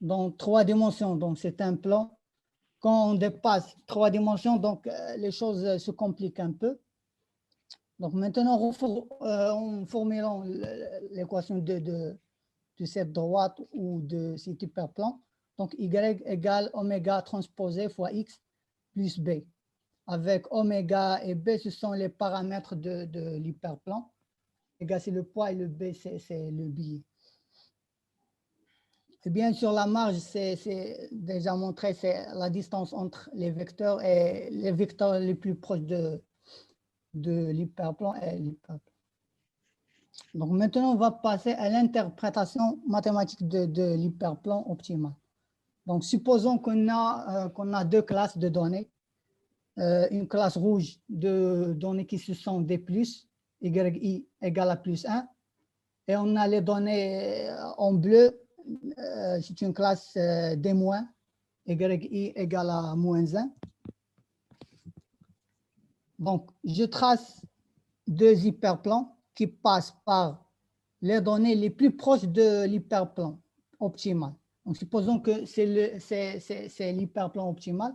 dans 3 dimensions. Donc, c'est un plan. Quand on dépasse 3 dimensions, donc les choses se compliquent un peu. Donc, maintenant, en formulant l'équation de cette droite ou de cet hyperplan, donc y égale oméga transposé fois x plus b. Avec oméga et b, ce sont les paramètres de l'hyperplan. Oméga, c'est le poids et le b, c'est le billet. Et bien sûr, la marge, c'est déjà montré, c'est la distance entre les vecteurs et les vecteurs les plus proches de l'hyperplan et l'hyperplan. Donc maintenant, on va passer à l'interprétation mathématique de l'hyperplan optimal. Donc supposons qu'on a 2 classes de données. Une classe rouge de données qui se sont des plus, yi égale à plus 1. Et on a les données en bleu, c'est une classe des moins, yi égale à moins 1. Donc, je trace 2 hyperplans qui passent par les données les plus proches de l'hyperplan optimal. Donc, supposons que c'est l'hyperplan optimal.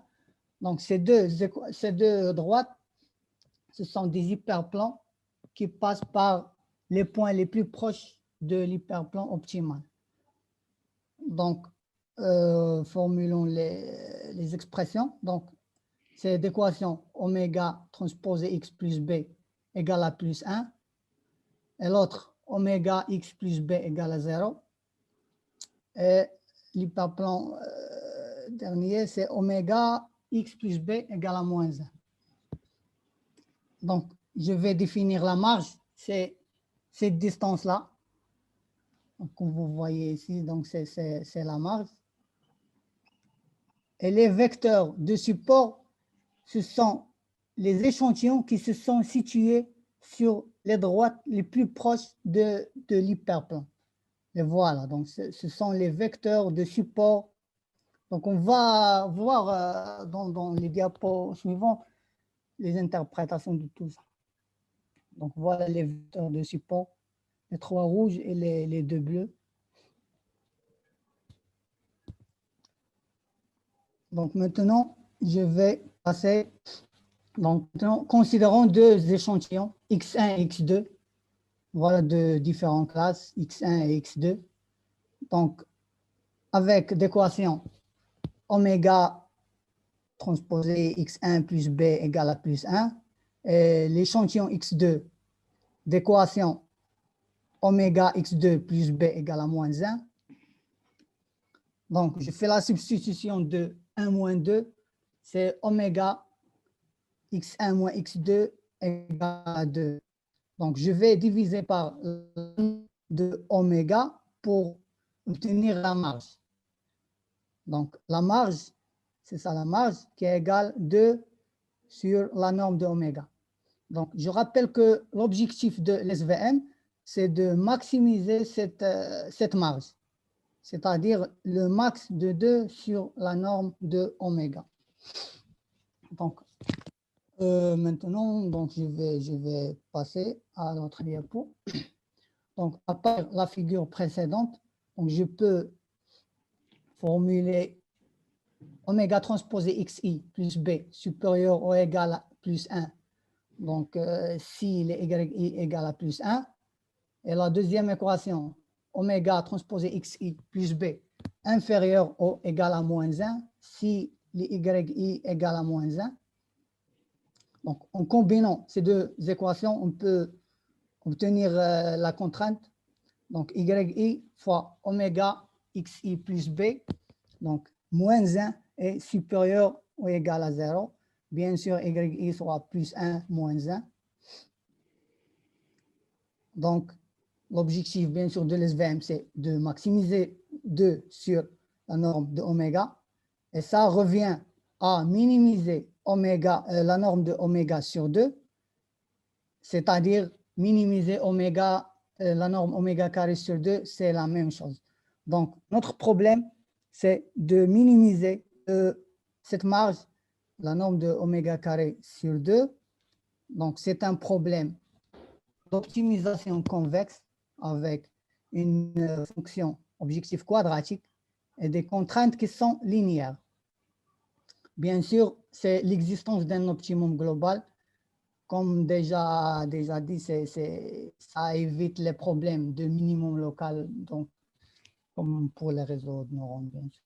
Donc, ces deux droites, ce sont des hyperplans qui passent par les points les plus proches de l'hyperplan optimal. Donc, formulons les expressions. Donc, c'est l'équation oméga transposé x plus b égale à plus 1. Et l'autre, oméga x plus b égale à 0. Et l'hyperplan dernier, c'est oméga x plus b égale à moins 1. Donc, je vais définir la marge, c'est cette distance-là. Comme vous voyez ici, donc c'est la marge. Et les vecteurs de support, ce sont les échantillons qui se sont situés sur les droites les plus proches de l'hyperplan. Et voilà, donc ce sont les vecteurs de support. Donc on va voir dans les diapos suivants les interprétations de tout ça. Donc voilà les vecteurs de support, les 3 rouges et les 2 bleus. Donc maintenant, je vais passer. Donc maintenant, considérons 2 échantillons, x1 et x2. Voilà de différentes classes, x1 et x2. Donc, avec l'équation oméga transposé x1 plus b égale à plus 1, et l'échantillon x2 d'équation oméga x2 plus b égale à moins 1. Donc, je fais la substitution de 1 moins 2, c'est oméga x1 moins x2 égale à 2. Donc, je vais diviser par de oméga pour obtenir la marge. Donc, la marge, c'est ça la marge, qui est égale 2 sur la norme de oméga. Donc, je rappelle que l'objectif de l'SVM, c'est de maximiser cette marge, c'est-à-dire le max de 2 sur la norme de oméga. Donc, maintenant, donc je vais passer à l'autre diapo. Donc, à part la figure précédente, donc je peux formuler oméga transposé xi plus b supérieur ou égal à plus 1. Donc, si le yi égale à plus 1. Et la deuxième équation, oméga transposé xi plus b inférieur ou égal à moins 1, si le yi égale à moins 1. Donc, en combinant ces 2 équations, on peut obtenir la contrainte. Donc, yi fois oméga xi plus b, donc moins 1 est supérieur ou égal à 0. Bien sûr, yi sera plus 1, moins 1. Donc, l'objectif, bien sûr, de l'SVM, c'est de maximiser 2 sur la norme de oméga. Et ça revient à minimiser la norme de oméga sur 2, c'est-à-dire minimiser oméga, la norme oméga carré sur 2, c'est la même chose. Donc, notre problème, c'est de minimiser cette marge, la norme de oméga carré sur 2. Donc, c'est un problème d'optimisation convexe avec une fonction objectif quadratique. et des contraintes qui sont linéaires. Bien sûr, c'est l'existence d'un optimum global. Comme déjà dit, ça évite les problèmes de minimum local, donc, comme pour les réseaux de neurones, bien sûr.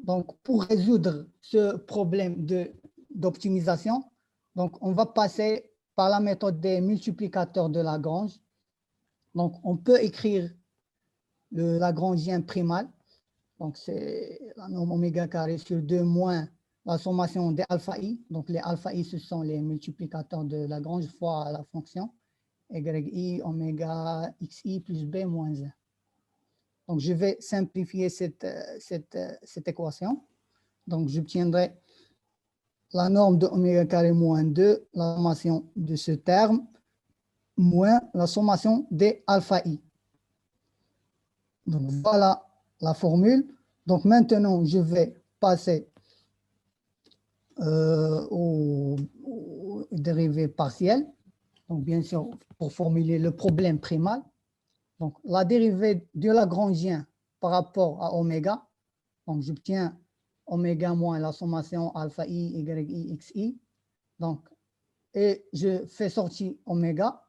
Donc, pour résoudre ce problème d'optimisation, donc on va passer par la méthode des multiplicateurs de Lagrange. Donc, on peut écrire le Lagrangien primal. Donc, c'est la norme oméga carré sur 2 moins la sommation des alpha i. Donc, les alpha i, ce sont les multiplicateurs de Lagrange fois la fonction yi oméga xi plus b moins 1. Donc, je vais simplifier cette équation. Donc, j'obtiendrai la norme de oméga carré moins 2, la sommation de ce terme, moins la sommation des alpha i. Donc, voilà la formule. Donc, maintenant, je vais passer aux dérivées partielles. Donc, bien sûr, pour formuler le problème primal. Donc, la dérivée du Lagrangien par rapport à oméga. Donc, j'obtiens oméga moins la sommation alpha i, yi, xi. Donc, et je fais sortir oméga.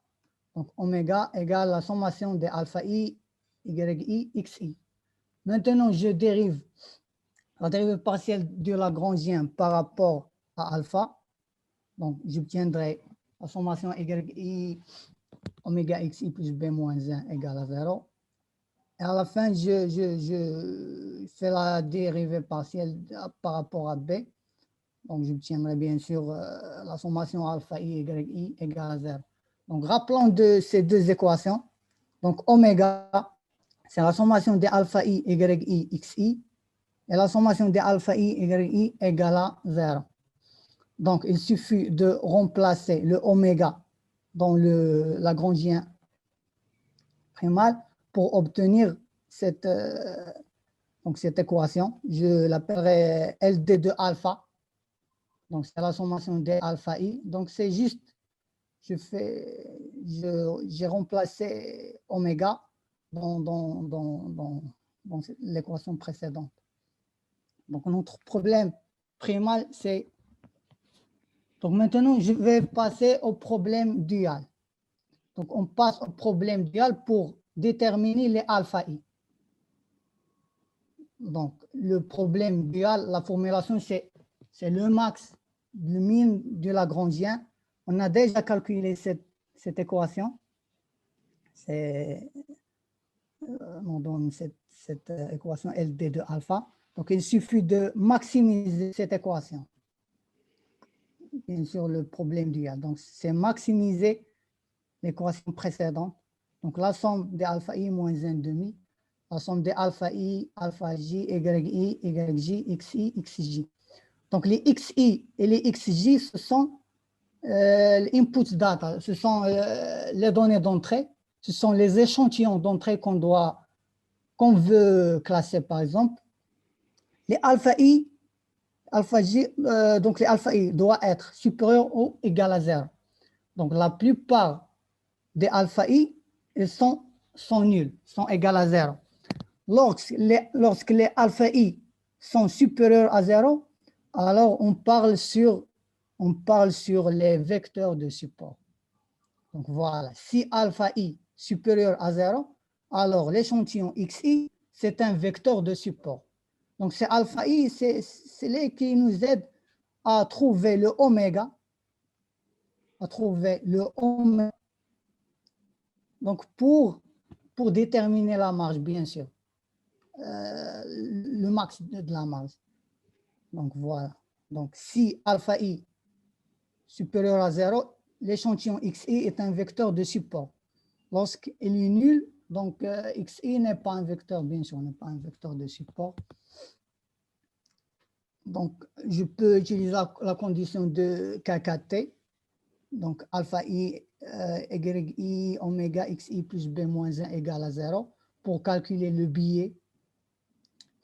Donc, oméga égale la sommation des alpha i, yi, xi. Maintenant, je dérive la dérivée partielle du Lagrangien par rapport à alpha. Donc, j'obtiendrai la sommation yi, oméga xi plus b moins 1 égale à 0. Et à la fin, je fais la dérivée partielle par rapport à b. Donc, j'obtiendrai bien sûr la sommation alpha i, yi égale à 0. Donc, rappelons de ces deux équations. Donc, oméga, c'est la sommation des alpha i, yi, xi. Et la sommation des alpha i, yi égale à 0. Donc, il suffit de remplacer le oméga dans le Lagrangien primal pour obtenir cette équation. Je l'appellerai LD de alpha. Donc, c'est la sommation des alpha i. Donc, c'est juste, j'ai remplacé oméga dans l'équation précédente. Donc, notre problème primal, c'est... Donc, maintenant, je vais passer au problème dual. Donc, on passe au problème dual pour déterminer les alpha i. Donc, le problème dual, la formulation, c'est le max, le min du Lagrangien. On a déjà calculé cette équation. On donne cette équation LD de alpha. Donc, il suffit de maximiser cette équation. Bien sûr, le problème dual. Donc, c'est maximiser l'équation précédente. Donc, la somme des alpha i moins 1 demi, la somme des alpha i, alpha j, yi, yj, xi, xj. Donc, les xi et les xj, ce sont les input data, ce sont les données d'entrée, ce sont les échantillons d'entrée qu'on veut classer, par exemple. Les alpha i, alpha j, donc les alpha i doivent être supérieurs ou égal à 0. Donc, la plupart des alpha i, ils sont nuls, sont égaux à 0. Lorsque les alpha i sont supérieurs à 0, alors on parle sur les vecteurs de support. Donc voilà, si alpha i supérieur à 0, alors l'échantillon xi, c'est un vecteur de support. Donc c'est alpha i, c'est les qui nous aident à trouver le oméga, Donc pour déterminer la marge, bien sûr, le max de la marge. Donc voilà. Donc si alpha i supérieur à 0, l'échantillon xi est un vecteur de support. Lorsqu'il est nul, donc xi n'est pas un vecteur, bien sûr, n'est pas un vecteur de support. Donc je peux utiliser la condition de KKT. Donc alpha i, yi, oméga xi plus b moins 1 égale à 0 pour calculer le biais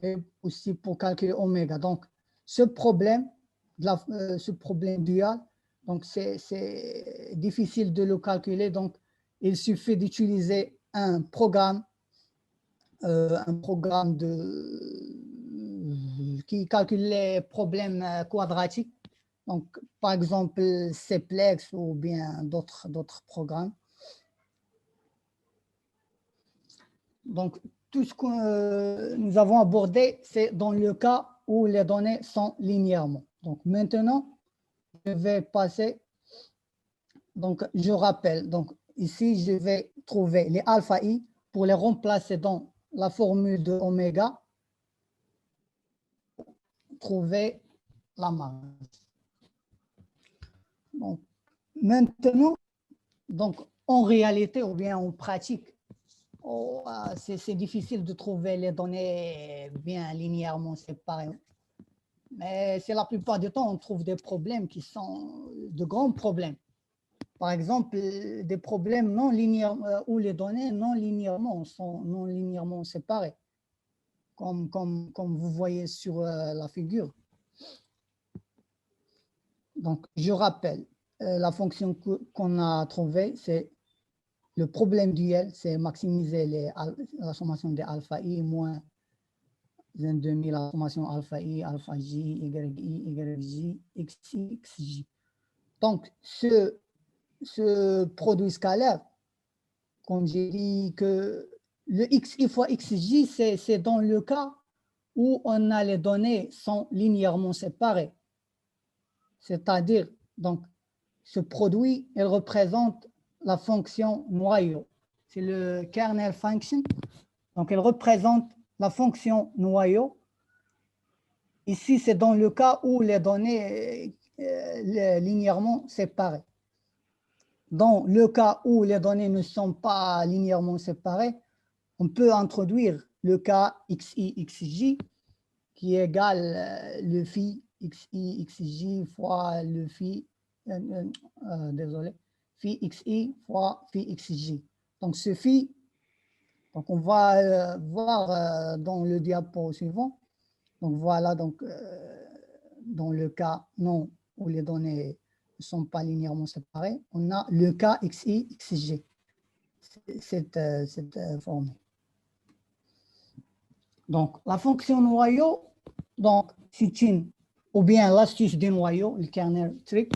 et aussi pour calculer oméga. Donc ce problème dual, donc c'est difficile de le calculer. Donc il suffit d'utiliser un programme un programme qui calcule les problèmes quadratiques. Donc, par exemple, Cplex ou bien d'autres programmes. Donc, tout ce que nous avons abordé, c'est dans le cas où les données sont linéairement. Donc, maintenant, je vais passer. Donc, je rappelle. Donc, ici, je vais trouver les alpha i pour les remplacer dans la formule de oméga. Trouver la marge. Donc, maintenant, donc, en réalité ou bien en pratique, c'est difficile de trouver les données bien linéairement séparées. Mais c'est la plupart du temps, on trouve des problèmes qui sont de grands problèmes. Par exemple, des problèmes non linéaires où les données non linéairement sont non linéairement séparées, comme vous voyez sur la figure. Donc, je rappelle, la fonction qu'on a trouvée, c'est le problème duel, c'est maximiser la sommation des alpha i moins un demi la sommation alpha i, alpha j, y j, xi, xj. Donc, ce produit scalaire, comme j'ai dit que le xi fois xj, c'est dans le cas où on a les données sont linéairement séparées. C'est-à-dire, donc, ce produit, il représente la fonction noyau. C'est le kernel function. Donc, elle représente la fonction noyau. Ici, c'est dans le cas où les données linéairement séparées. Dans le cas où les données ne sont pas linéairement séparées, on peut introduire le cas xi, xj, qui est égal le phi xi, xj fois le phi, désolé, phi xi fois phi xj. Donc, ce phi, donc on va voir dans le diapo suivant. Donc, voilà, donc, dans le cas non où les données ne sont pas linéairement séparées, on a le cas xi, xj, cette formule. Donc, la fonction noyau, donc, c'est une, ou bien l'astuce du noyau, le kernel trick,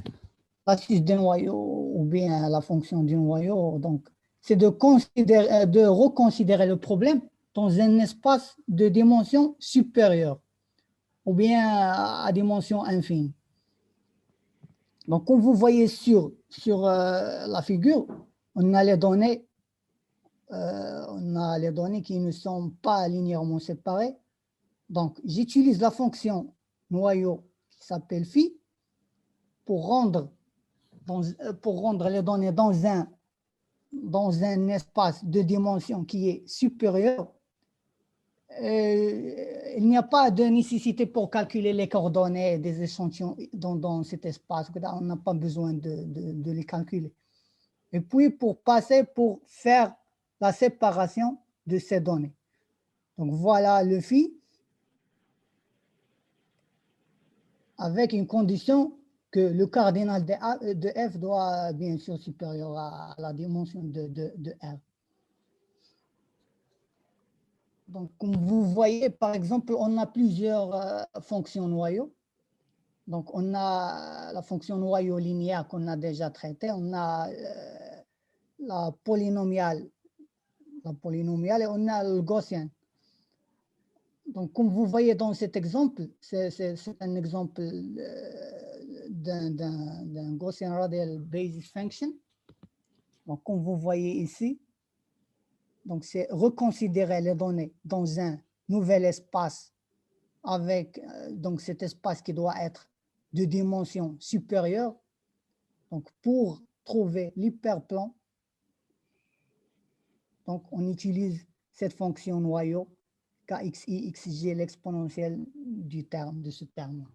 l'astuce du noyau, ou bien la fonction du noyau, donc, c'est de reconsidérer le problème dans un espace de dimension supérieure, ou bien à dimension infinie. Donc, comme vous voyez sur la figure, on a les données qui ne sont pas linéairement séparées. Donc, j'utilise la fonction noyau qui s'appelle phi pour rendre les données dans un espace de dimension qui est supérieur. Il n'y a pas de nécessité pour calculer les coordonnées des échantillons dans cet espace. On n'a pas besoin de les calculer. Et puis, pour faire la séparation de ces données. Donc, voilà le phi avec une condition que le cardinal de f doit bien sûr supérieur à la dimension de R. Donc, comme vous voyez, par exemple, on a plusieurs fonctions noyaux. Donc, on a la fonction noyau linéaire qu'on a déjà traitée. On a la polynomiale et on a le gaussien. Donc, comme vous voyez dans cet exemple, c'est un exemple d'un Gaussian radial basis function. Donc, comme vous voyez ici, donc c'est reconsidérer les données dans un nouvel espace avec donc cet espace qui doit être de dimension supérieure. Donc, pour trouver l'hyperplan, donc on utilise cette fonction noyau kxi, xj, l'exponentielle de ce terme.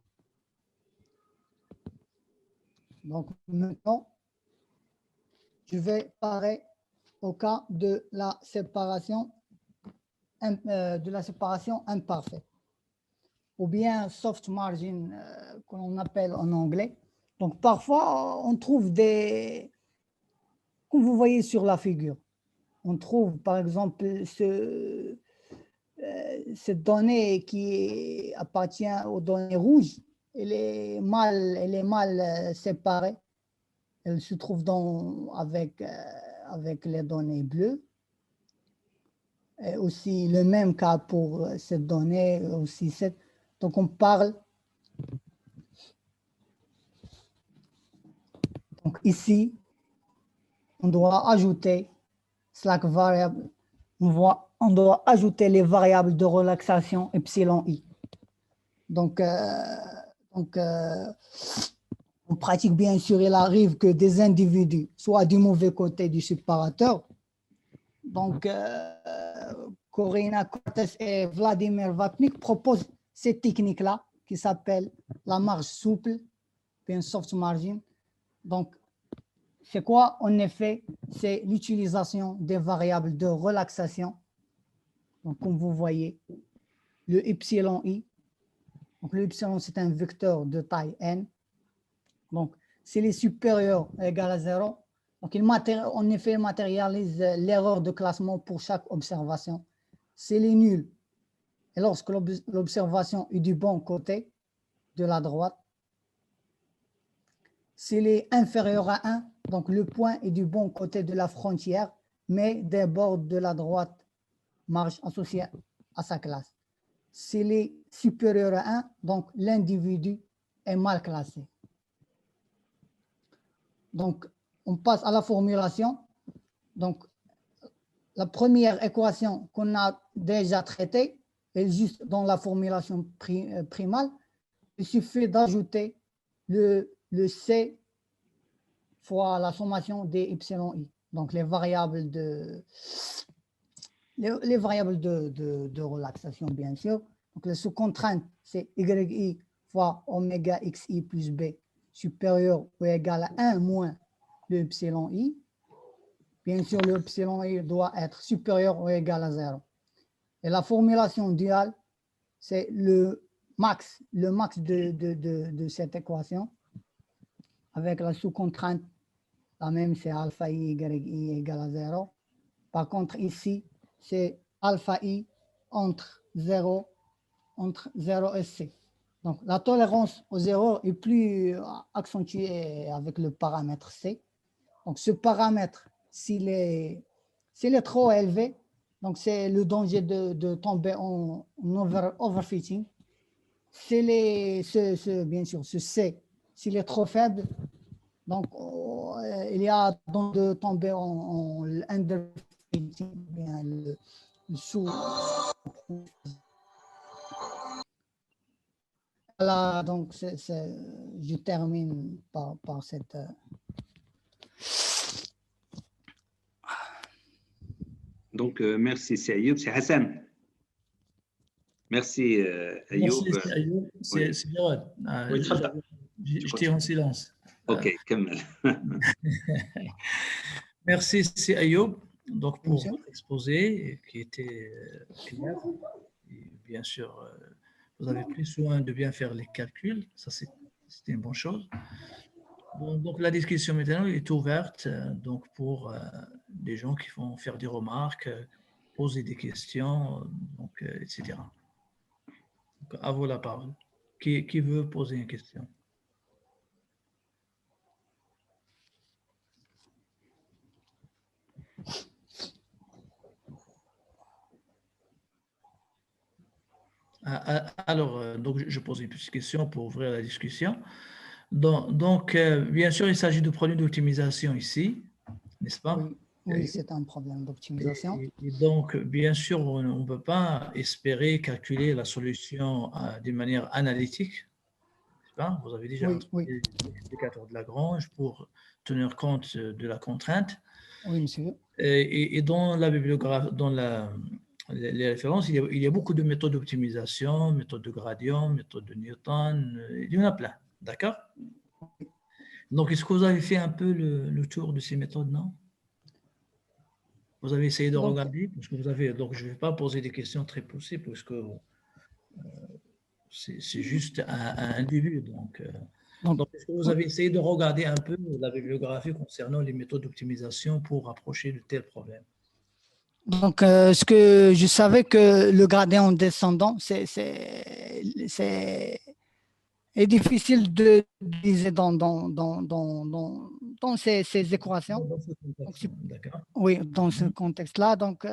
Donc, maintenant, je vais parler au cas de la séparation imparfaite, ou bien soft margin, qu'on appelle en anglais. Donc, parfois, on trouve comme vous voyez sur la figure, on trouve par exemple cette donnée qui appartient aux données rouges, elle est mal séparée. Elle se trouve avec les données bleues. Et aussi le même cas pour cette donnée, aussi donc on parle. Donc ici, on doit ajouter slack variable. On doit ajouter les variables de relaxation epsilon i. Donc en pratique, bien sûr, il arrive que des individus soient du mauvais côté du séparateur. Donc, Corina Cortés et Vladimir Vapnik proposent cette technique-là qui s'appelle la marge souple, bien soft margin. Donc, c'est quoi en effet? C'est l'utilisation des variables de relaxation. Donc, comme vous voyez, le epsilon i. Donc, le epsilon, c'est un vecteur de taille n. Donc, s'il est supérieur ou égal à 0, donc en effet, il matérialise l'erreur de classement pour chaque observation. S'il est nul, et lorsque l'observation est du bon côté de la droite, s'il est inférieur à 1, donc le point est du bon côté de la frontière, mais des bords de la droite marge associée à sa classe. S'il est supérieur à 1, donc l'individu est mal classé. Donc, on passe à la formulation. Donc, la première équation qu'on a déjà traitée est juste dans la formulation primale. Il suffit d'ajouter le C fois la sommation des epsilon i. Donc, les variables de relaxation, bien sûr. Donc, la sous-contrainte, c'est yi fois oméga xi plus b supérieur ou égal à 1 moins le epsilon i. Bien sûr, le epsilon i doit être supérieur ou égal à 0. Et la formulation duale, c'est le max de cette équation avec la sous-contrainte, la même, c'est alpha i, y égale à 0. Par contre, ici, c'est alpha i entre 0 et c. Donc, la tolérance aux erreurs est plus accentuée avec le paramètre c. Donc, ce paramètre, s'il est trop élevé, donc c'est le danger de tomber en overfitting. Bien sûr, ce C, s'il est trop faible, donc il y a donc de tomber en underfitting, bien le sous. Voilà, donc je termine par cette. Donc, merci, c'est Ayoub. C'est Hassan. Merci, Ayoub. Merci, c'est Ayoub. C'est Jawad. Oui, J'étais en silence. OK, كمل. Merci, c'est Ayoub. Donc, pour Monsieur? votre exposé qui était clair. Et bien sûr, vous avez pris soin de bien faire les calculs. Ça, c'était une bonne chose. Donc, la discussion maintenant est ouverte donc pour des gens qui vont faire des remarques, poser des questions, donc, etc. Donc, à vous la parole. Qui veut poser une question? Alors, donc, je pose une petite question pour ouvrir la discussion. Donc, bien sûr, il s'agit de problèmes d'optimisation ici, n'est-ce pas? Oui, c'est un problème d'optimisation. Et donc, bien sûr, on ne peut pas espérer calculer la solution de manière analytique. Pas? Vous avez déjà introduit l'explicateur de Lagrange pour tenir compte de la contrainte. Oui, monsieur. Et dans la bibliographie, dans les références, il y a beaucoup de méthodes d'optimisation, méthode de gradient, méthode de Newton, il y en a plein, d'accord? Donc, est-ce que vous avez fait un peu le tour de ces méthodes, non? Vous avez essayé de regarder, parce que donc je ne vais pas poser des questions très poussées, parce que c'est juste un début. Donc, est-ce que vous avez essayé de regarder un peu la bibliographie concernant les méthodes d'optimisation pour approcher de tels problèmes? Donc, ce que je savais que le gradient descendant, est difficile de utiliser dans ces équations. Dans ce Donc, contexte, d'accord. oui, dans ce contexte-là. Donc,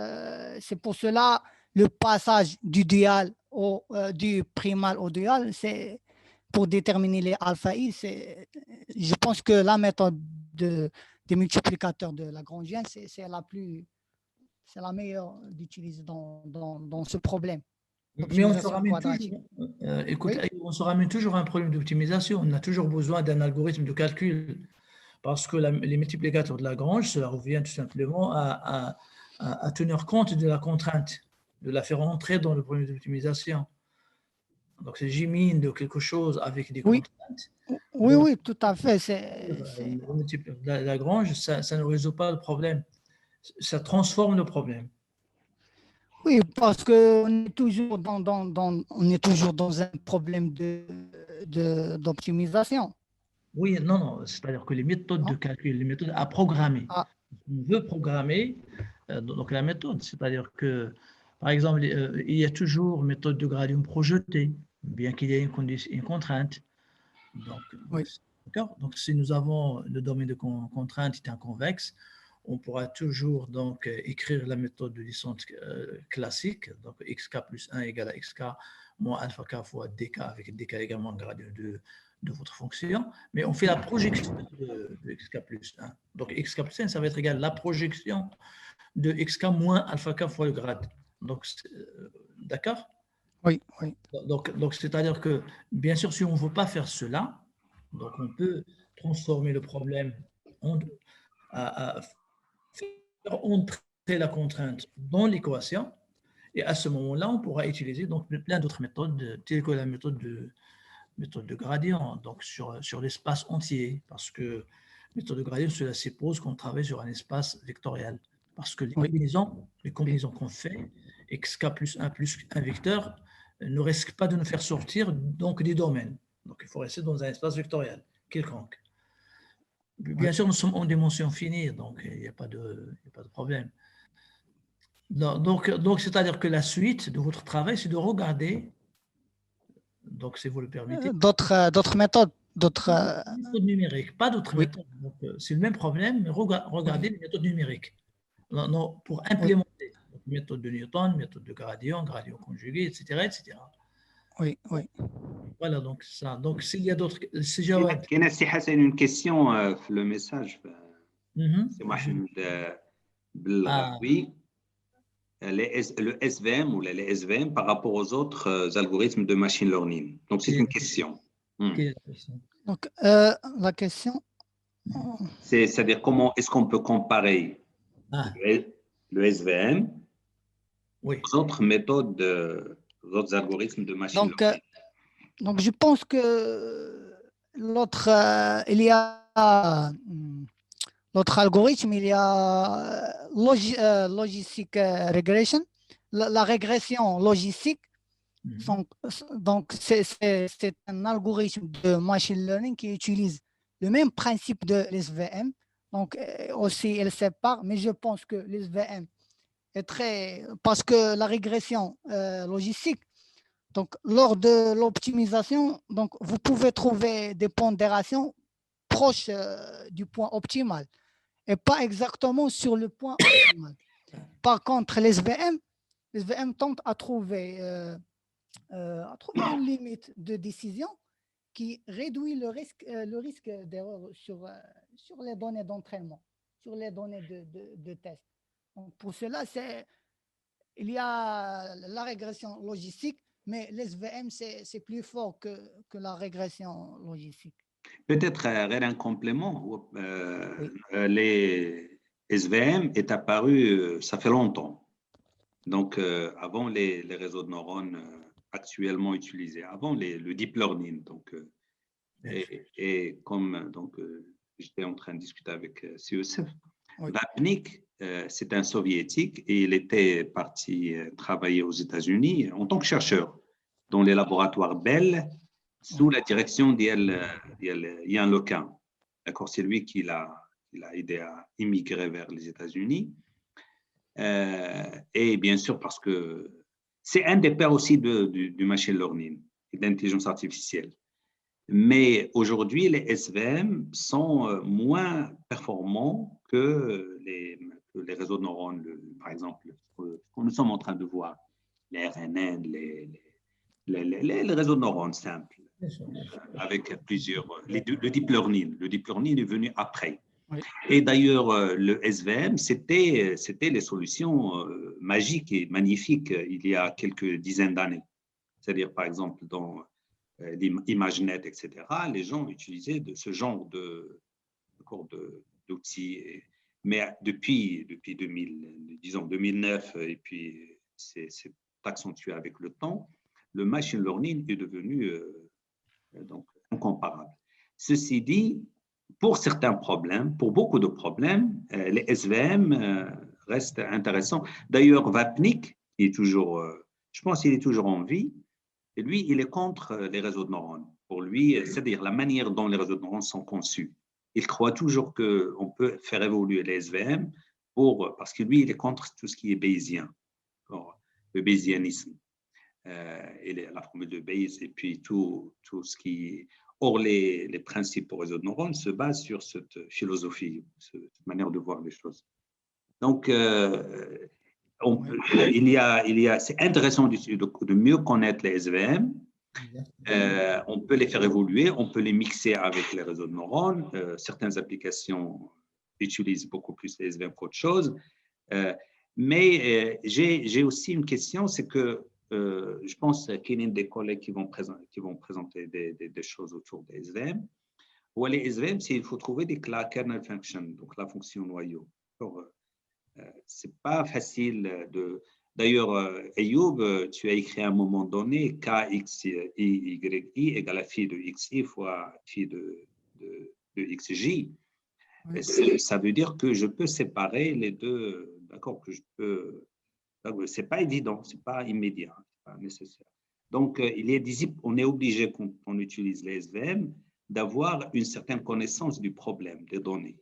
c'est pour cela le passage du dual du primal au dual, c'est pour déterminer les alpha i. Je pense que la méthode des multiplicateurs de Lagrangienne, c'est la meilleure d'utiliser dans ce problème Mais on se d'optimisation ramène quadratique. toujours, écoute, Oui, on se ramène toujours à un problème d'optimisation. On a toujours besoin d'un algorithme de calcul parce que les multiplicateurs de Lagrange, cela revient tout simplement à tenir compte de la contrainte, de la faire entrer dans le problème d'optimisation. Donc, c'est J-min de quelque chose avec des oui, contraintes. oui, Donc, oui, tout à fait. le multiplicateur de Lagrange, ça ne résout pas le problème. Ça transforme le problème. Oui, parce qu'on est toujours on est toujours dans un problème d'optimisation. Oui, non, non, c'est-à-dire que les méthodes de Non? calcul, les méthodes à programmer, Ah, on veut programmer donc la méthode, c'est-à-dire que, par exemple, il y a toujours méthode de gradient projeté, bien qu'il y ait une contrainte. oui, D'accord. Donc, si nous avons le domaine de contrainte est un convexe, on pourra toujours donc écrire la méthode de descente classique, donc xk plus 1 égale à xk moins alpha k fois dk avec dk également gradient de votre fonction, mais on fait la projection de xk plus 1. Donc xk plus 1, ça va être égal à la projection de xk moins alpha k fois le grade. Donc, d'accord. oui, oui. Donc c'est-à-dire que, bien sûr, si on ne veut pas faire cela, donc on peut transformer le problème à faire entrer la contrainte dans l'équation, et à ce moment-là, on pourra utiliser donc plein d'autres méthodes, telles que la méthode de gradient, donc sur l'espace entier, parce que méthode de gradient, cela suppose qu'on travaille sur un espace vectoriel, parce que Oui, les combinaisons qu'on fait, xk plus 1 vecteur, ne risquent pas de nous faire sortir donc des domaines. Donc il faut rester dans un espace vectoriel quelconque. oui. Bien sûr, nous sommes en dimension finie, donc il n'y a pas de problème. Donc c'est-à-dire que la suite de votre travail, c'est de regarder, donc si vous le permettez, D'autres méthodes, d'autres. méthode numérique, pas d'autres Oui, méthodes. Donc, c'est le même problème, mais regardez oui, les méthodes numériques. Non, pour oui, implémenter donc, méthode de Newton, méthode de gradient conjugué, etc., etc. oui, oui. Voilà, donc ça. Donc, s'il y a d'autres, c'est Jawad. كاين سي حسن une question في le message سي محمد Ah, بالغاوي le SVM ou les SVM par rapport aux autres algorithmes de machine learning. Donc c'est quelle est une la question? question. Quelle est la question? Donc, la question. C'est-à-dire comment est-ce qu'on peut comparer Ah, le SVM oui. aux autres méthodes, aux autres algorithmes de machine Donc, learning. donc, je pense que l'autre, il y a l'autre algorithme, il y a logistic regression, la régression logistique. Donc, c'est un algorithme de machine learning qui utilise le même principe de l'SVM. Donc, aussi, elle sépare, mais je pense que l'SVM est très. Parce que la régression logistique, donc, lors de l'optimisation, donc, vous pouvez trouver des pondérations proches du point optimal et pas exactement sur le point optimal. Par contre, l'SVM tente à trouver une limite de décision qui réduit le risque d'erreur sur les données d'entraînement, sur les données de test. Donc pour cela, il y a la régression logistique, mais l'SVM, c'est plus fort que la régression logistique. Peut-être un complément. Oui. Les SVM est apparu, ça fait longtemps. Donc, avant les réseaux de neurones actuellement utilisés, avant le deep learning. Donc, et comme donc, j'étais en train de discuter avec CESF, Oui. Vapnik, c'est un soviétique et il était parti travailler aux États-Unis en tant que chercheur dans les laboratoires Bell sous la direction d'Ian LeCun. D'accord, c'est lui qui l'a aidé à immigrer vers les États-Unis. Et bien sûr, parce que c'est un des pères aussi du machine learning et de l'intelligence artificielle. Mais aujourd'hui, les SVM sont moins performants que les réseaux de neurones, par exemple, ce que nous sommes en train de voir, les RNN, les réseaux de neurones simples, avec plusieurs. Le deep learning. Le deep learning est venu après. Oui. Et d'ailleurs, le SVM, c'était les solutions magiques et magnifiques il y a quelques dizaines d'années. C'est-à-dire, par exemple, dans l'ImageNet, etc., les gens utilisaient ce genre d'outils. Mais depuis 2000, disons 2009, et puis c'est accentué avec le temps, le machine learning est devenu donc incomparable. Ceci dit, pour certains problèmes, pour beaucoup de problèmes, les SVM restent intéressants. D'ailleurs, Vapnik, il est toujours, je pense qu'il est toujours en vie, et lui, il est contre les réseaux de neurones. Pour lui, c'est-à-dire la manière dont les réseaux de neurones sont conçus. Il croit toujours qu'on peut faire évoluer les SVM parce que lui, il est contre tout ce qui est bayésien, le bayésianisme, et la formule de Bayes, et puis tout ce qui… Or, les principes aux réseaux de neurones se basent sur cette philosophie, cette manière de voir les choses. Donc, c'est intéressant de mieux connaître les SVM. On peut les faire évoluer, on peut les mixer avec les réseaux de neurones. Certaines applications utilisent beaucoup plus les SVM qu'autre chose. Mais j'ai aussi une question, c'est que je pense qu'il y a des collègues qui vont présenter des choses autour des SVM. Ou les SVM, il faut trouver des kernel functions, donc la fonction noyau. C'est pas facile de… D'ailleurs, Ayoub, tu as écrit à un moment donné KXI égale à phi de XI fois phi de XJ. Oui. Ça veut dire que je peux séparer les deux, d'accord, que je peux… C'est pas évident, c'est pas immédiat, c'est pas nécessaire. Donc, on est obligé, quand on utilise les SVM, d'avoir une certaine connaissance du problème des données.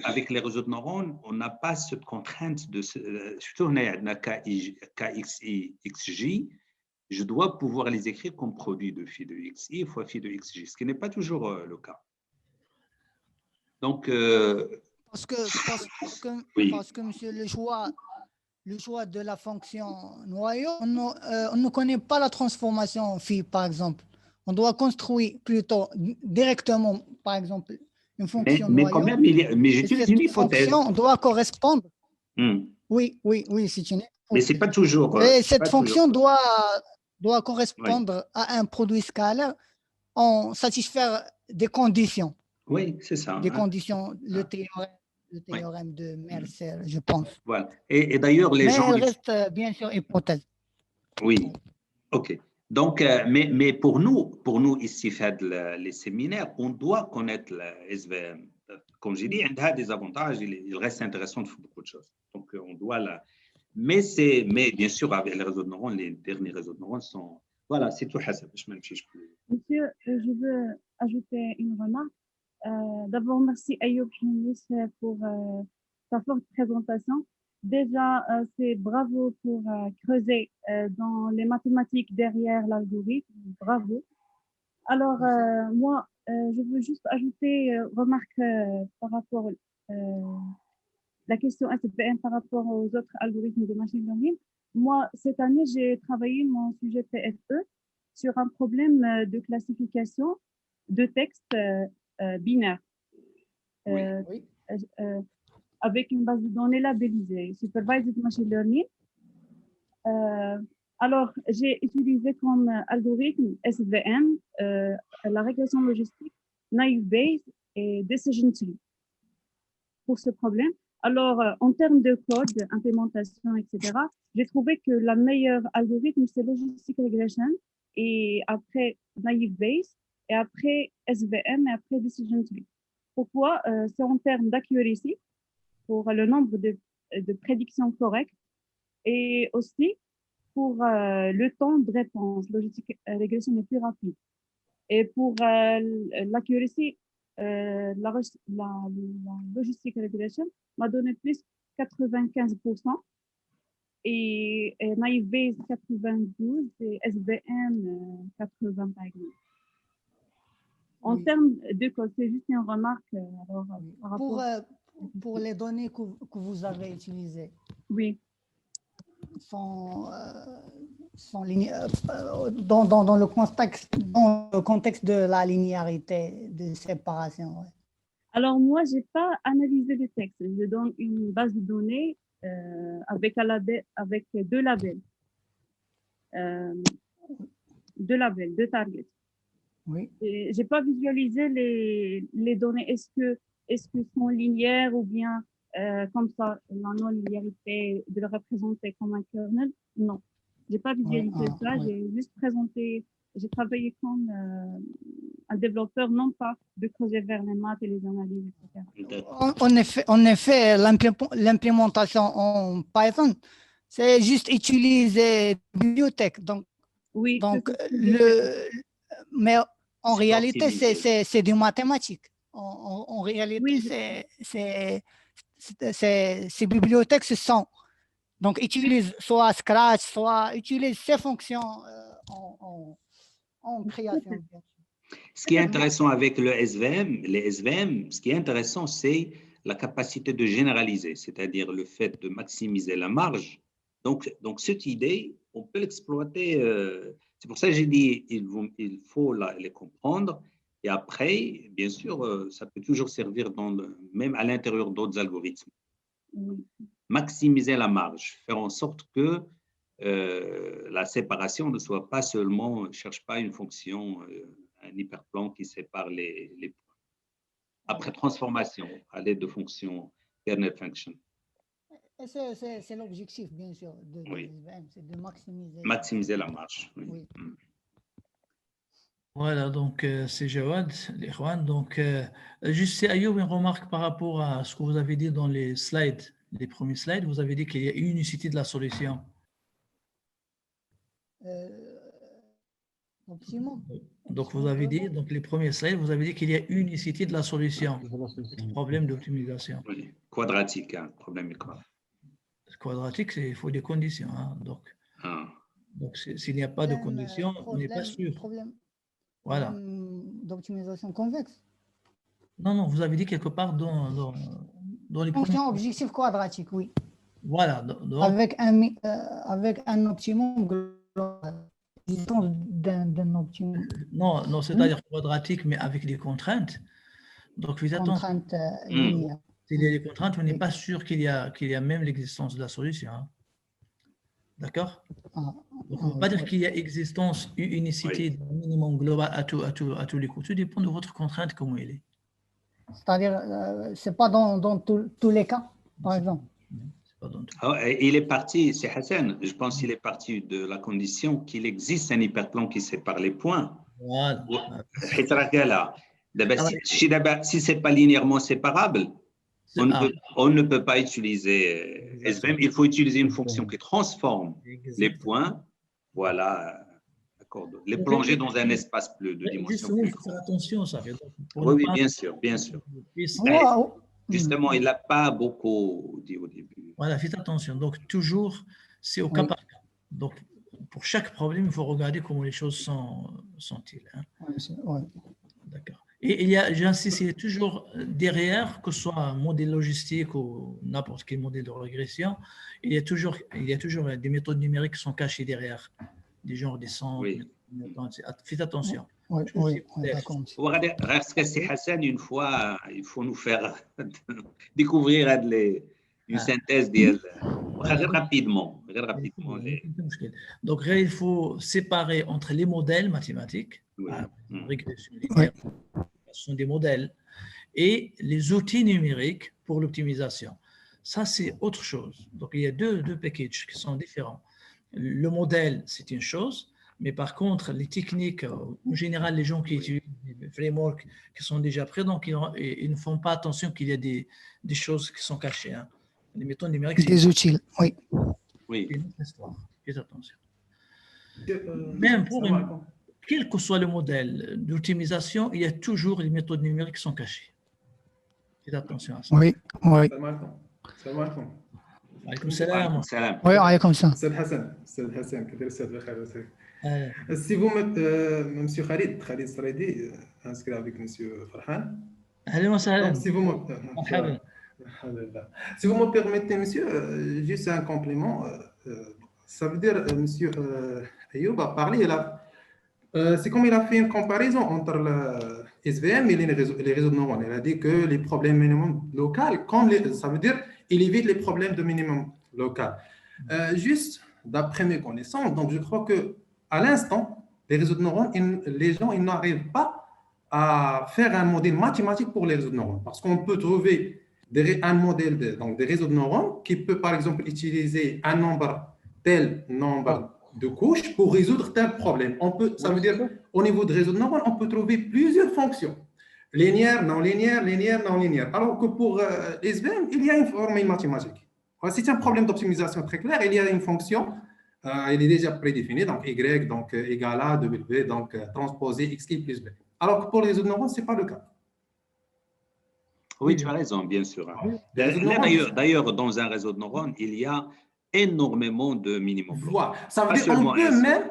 Avec les réseaux de neurones, on n'a pas cette contrainte de… Surtout, on a KXI, XJ, je dois pouvoir les écrire comme produit de phi de XI fois phi de XJ, ce qui n'est pas toujours le cas. Donc… Parce que, monsieur, le choix de la fonction noyau, on ne connaît pas la transformation phi, par exemple. On doit construire plutôt directement, par exemple, une fonction mais noyau. Quand même, mais j'utilise une hypothèse. Cette fonction doit correspondre. Oui, c'est une hypothèse. Mais ce n'est pas toujours… Et cette fonction doit correspondre à un produit scalaire en satisfaire des conditions. Oui, c'est ça. Des conditions, le théorème de Mercer, je pense. Voilà. Et d'ailleurs, les gens… Mais elle reste bien sûr hypothèse. Oui, OK. Donc, mais pour nous ici, les séminaires, on doit connaître la SVM. Comme j'ai dit, il a des avantages, il reste intéressant de faire beaucoup de choses. Donc, on doit la… Mais bien sûr, avec les réseaux de neurones, les derniers réseaux de neurones sont… Voilà, c'est tout. Monsieur, je veux ajouter une remarque. D'abord, merci Ayoub Chounis pour sa forte présentation. Déjà, c'est bravo pour creuser dans les mathématiques derrière l'algorithme. Bravo. Alors, moi, je veux juste ajouter remarque par rapport la question SVM par rapport aux autres algorithmes de machine learning. Moi, cette année, j'ai travaillé mon sujet PFE sur un problème de classification de textes binaires. Oui. Avec une base de données labellisée, Supervised Machine Learning. Alors, j'ai utilisé comme algorithme SVM, la régression logistique, Naive Bayes et Decision Tree pour ce problème. Alors, en termes de code, implémentation, etc., j'ai trouvé que la meilleure algorithme, c'est Logistic Regression, et après Naive Bayes, et après SVM, et après Decision Tree. Pourquoi? C'est en termes d'accuracy, pour le nombre de prédictions correctes, et aussi pour le temps de réponse. Logistic Regression est plus rapide. Et pour l'accuracy, la Logistic Regression m'a donné plus 95% et Naive Bayes 92 et SVM 80 par exemple. En Oui. termes de code, c'est juste une remarque alors, par rapport. Pour les données que vous avez utilisées, Oui, sont dans le contexte de la linéarité, de séparation. Ouais. alors moi, je n'ai pas analysé le texte. Je donne une base de données avec deux labels. Deux targets. Oui. Je n'ai pas visualisé les données. Est-ce que sont linéaires ou bien comme ça, la non-linéarité de le représenter comme un kernel? Non. Je n'ai pas visualisé ça. Oui. J'ai juste présenté, j'ai travaillé comme un développeur, non pas de creuser vers les maths et les analyses, etc. En effet, l'implémentation en Python, c'est juste utiliser la bibliothèque. Oui, mais en C'est réalité, optimisé. c'est du mathématique. En réalité, oui, ces bibliothèques, ce sont. Donc, utilise soit Scratch, soit utilise ces fonctions en création. Ce qui est intéressant avec les SVM, ce qui est intéressant, c'est la capacité de généraliser, c'est-à-dire le fait de maximiser la marge. Donc cette idée, on peut l'exploiter. C'est pour ça que j'ai dit il faut les comprendre. Et après, bien sûr, ça peut toujours servir même à l'intérieur d'autres algorithmes. Maximiser la marge, faire en sorte que la séparation ne soit pas seulement, ne cherche pas une fonction, un hyperplan qui sépare les points. Après transformation, à l'aide de fonctions kernel function. C'est l'objectif, bien sûr, de SVM, c'est de maximiser la marge. Oui. Oui. Voilà, donc c'est Jawad, l'Ikhwan. Donc, juste c'est Ayoub, une remarque par rapport à ce que vous avez dit dans les slides, les premiers slides. Vous avez dit qu'il y a une unicité de la solution. Optimum. Donc, vous avez dit, donc les premiers slides, vous avez dit qu'il y a une unicité de la solution. Problème d'optimisation. Oui, quadratique, hein, problème est quoi? Quadratique, il faut des conditions. Hein, donc s'il n'y a pas de conditions, on n'est pas sûr. Voilà. D'optimisation convexe. Non, vous avez dit quelque part dans les fonction objectif quadratique, oui. Voilà. Donc, avec un optimum global. D'un optimum. Non, c'est-à-dire quadratique, mais avec des contraintes. Donc, faites attention. Contraintes linéaires. S'il y a des contraintes, on n'est pas sûr qu'il y a même l'existence de la solution. Hein. D'accord? Donc, on ne peut pas dire qu'il y a existence, unicité, minimum global à tous les coups. Tout dépend de votre contrainte, comment elle est. C'est-à-dire, ce n'est pas dans tous les cas, par exemple. Il est parti, c'est Hassan, je pense qu'il est parti de la condition qu'il existe un hyperplan qui sépare les points. Voilà. Si ce n'est pas linéairement séparable, on ne peut pas utiliser SVM. Il faut utiliser une fonction qui transforme les points, voilà, les plonger dans un espace de dimension plus grande. Attention, ça fait. Oui, bien sûr. Justement, il n'a pas beaucoup dit au début. Voilà, faites attention. Donc, toujours, c'est au cas par cas. Donc, pour chaque problème, il faut regarder comment les choses sont-ils. Hein. D'accord. Et j'insiste, il y a toujours derrière, que ce soit un modèle logistique ou n'importe quel modèle de régression, il y a toujours des méthodes numériques qui sont cachées derrière, des genres des centres. Faites attention. Oui, d'accord. Hassan, une fois, il faut nous faire découvrir une synthèse rapidement. Donc, il faut séparer entre les modèles mathématiques, régression linéaire, ce sont des modèles, et les outils numériques pour l'optimisation. Ça, c'est autre chose. Donc, il y a deux packages qui sont différents. Le modèle, c'est une chose. Mais par contre, les techniques, en général, les gens qui utilisent des frameworks qui sont déjà prêts, donc ils ne font pas attention qu'il y a des choses qui sont cachées. Hein. Les méthodes numériques, des outils, oui. C'est une autre histoire. Faites attention. Même quel que soit le modèle d'optimisation, il y a toujours les méthodes numériques qui sont cachées. Faites attention à ça. Oui. عليكم السلام. Salam. Oui, comme ça. Said Hassan, كيف الأستاذ بخير وسهلا. أهلا. Si vous me, Monsieur Khalid Sredi, inscrit avec Monsieur Farhan. أهلا وسهلا. Donc, si vous me, مرحبا. si vous me permettez, Monsieur, juste un complément. Ça veut dire, Monsieur Ayoub a parlé là. C'est comme il a fait une comparaison entre le SVM et les réseaux de neurones. Il a dit que les problèmes minimum locaux, ça veut dire il évite les problèmes de minimum local. Juste d'après mes connaissances, donc je crois que à l'instant, les réseaux de neurones, les gens ils n'arrivent pas à faire un modèle mathématique pour les réseaux de neurones, parce qu'on peut trouver un modèle donc des réseaux de neurones qui peut par exemple utiliser tel nombre de couches pour résoudre tel problème. Ça veut dire au niveau de réseau de neurones, on peut trouver plusieurs fonctions. Linéaire, non linéaire, linéaire, non linéaire. Alors que pour SVM, il y a une formule mathématique. C'est un problème d'optimisation très clair. Il y a une fonction, elle est déjà prédéfinie, donc Y donc, égale à W, donc transposé XI plus B. Alors que pour les réseaux de neurones, ce n'est pas le cas. Oui, tu as raison, bien sûr. D'ailleurs, dans un réseau de neurones, il y a énormément de minimum. Voilà. Ça veut dire qu'on peut même,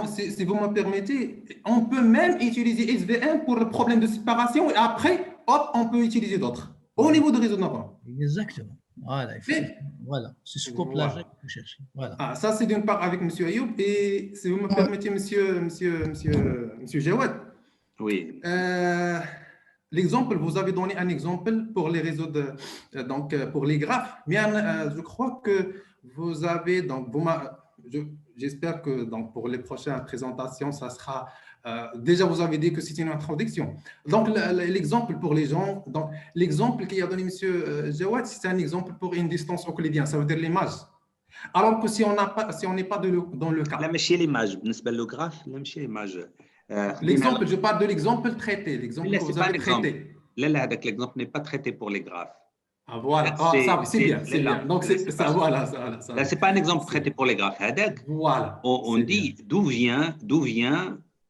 si vous me permettez, on peut même utiliser SVM pour le problème de séparation et après, hop, on peut utiliser d'autres au niveau de réseau de neurones. Exactement. Voilà, c'est ce couplage que vous cherchez. Voilà. Ça, c'est d'une part avec M. Ayoub et si vous me permettez, monsieur Jawad. Oui. L'exemple, vous avez donné un exemple pour les réseaux donc pour les graphes. Mais je crois que vous avez donc j'espère que donc pour les prochaines présentations, ça sera déjà vous avez dit que c'est une introduction. Donc l'exemple pour les gens, donc l'exemple qu'il a donné Monsieur Jawad, c'est un exemple pour une distance euclidienne, ça veut dire l'image. Alors que si on n'est pas dans le cas. Là, mais chez l'image, n'est-ce pas le graphe, là, chez l'image. L'exemple, je parle de l'exemple traité, l'exemple que vous avez traité. Là, l'exemple n'est pas traité pour les graphes. Voilà, c'est bien, c'est bien. Donc, ça, voilà. Là, ce n'est pas un exemple traité pour les graphes. Voilà. On dit d'où viennent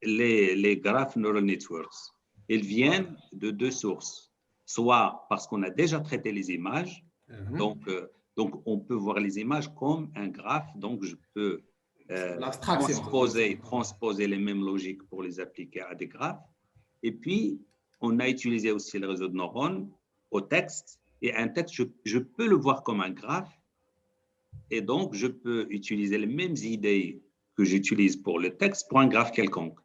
les graphes neural networks. Ils viennent de deux sources. Soit parce qu'on a déjà traité les images, donc on peut voir les images comme un graphe, donc je peux transposer les mêmes logiques pour les appliquer à des graphes. Et puis, on a utilisé aussi le réseau de neurones au texte. Et un texte, je peux le voir comme un graphe. Et donc, je peux utiliser les mêmes idées que j'utilise pour le texte pour un graphe quelconque.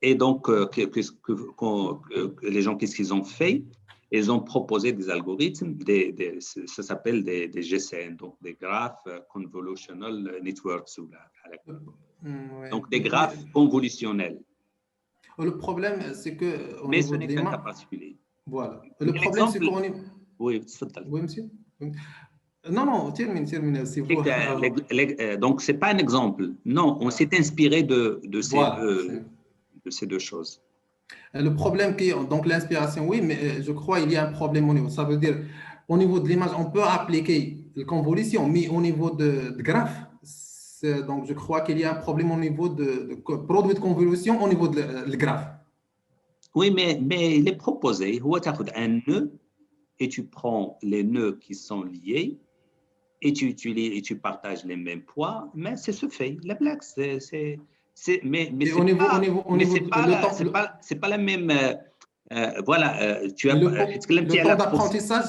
Et donc, les gens, qu'est-ce qu'ils ont fait? Ils ont proposé des algorithmes, ça s'appelle des GCN, donc des graphes convolutional networks. Donc, des graphes convolutionnels. Le problème, c'est que… Mais ce n'est qu'un cas particulier. Voilà. Le problème, c'est qu'on est… Oui, oui, monsieur. Non, termine, s'il vous plaît. Donc, ce n'est pas un exemple. Non, on s'est inspiré de ces deux choses. Le problème qui est, donc l'inspiration, oui, mais je crois qu'il y a un problème au niveau. Ça veut dire, au niveau de l'image, on peut appliquer la convolution, mais au niveau de graphe, donc je crois qu'il y a un problème au niveau de produit de convolution au niveau de le graphe. Oui, mais il est proposé. Tu as un nœud et tu prends les nœuds qui sont liés et tu utilises et tu partages les mêmes poids, mais c'est ce fait. La blague, c'est pas la même. Voilà, tu as le temps d'apprentissage.